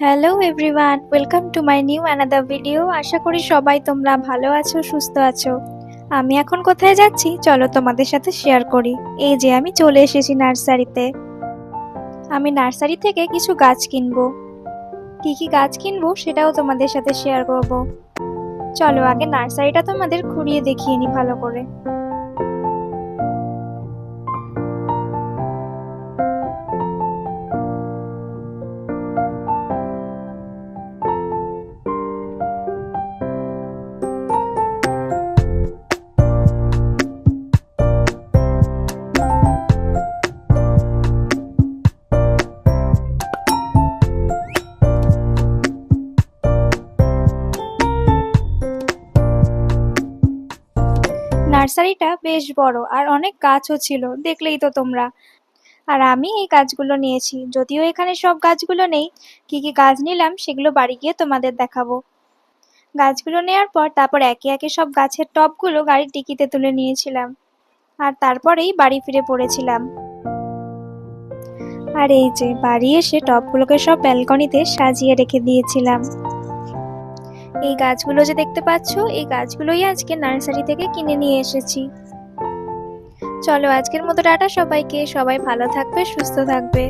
Hello everyone, welcome to my new another video. আশা করি সবাই তোমরা ভালো আছো, সুস্থ আছো। আমি এখন কোথায় যাচ্ছি চলো তোমাদের সাথে শেয়ার করি। এই যে আমি চলে এসেছি নার্সারিতে। আমি নার্সারি থেকে কিছু গাছ কিনবো। কি কি গাছ কিনবো সেটাও তোমাদের সাথে শেয়ার করব। চলো আগে নার্সারিটা তোমাদের ঘুরিয়ে দেখিয়ে নি ভালো করে। নার্সারিটা বেশ বড় আর অনেক গাছও ছিল, দেখলেই তো তোমরা। আর আমি এই গাছগুলো নিয়েছি, যদিও এখানে সব গাছগুলো নেই। কি কি গাছ নিলাম সেগুলো বাড়ি গিয়ে তোমাদের দেখাবো। গাছগুলো নেওয়ার পর তারপর একে একে সব গাছের টবগুলো গাড়ির ডিকিতে তুলে নিয়েছিলাম। আর তারপরেই বাড়ি ফিরে পড়েছিলাম। আর এই যে বাড়ি এসে টবগুলোকে সব ব্যালকনিতে সাজিয়ে রেখে দিয়েছিলাম। এই গাছগুলো যে দেখতে পাচ্ছো, এই গাছগুলোই আজকে নার্সারি থেকে কিনে নিয়ে এসেছি। চলো আজকের মতো টাটা সবাইকে, সবাই ভালো থাকবে, সুস্থ থাকবে।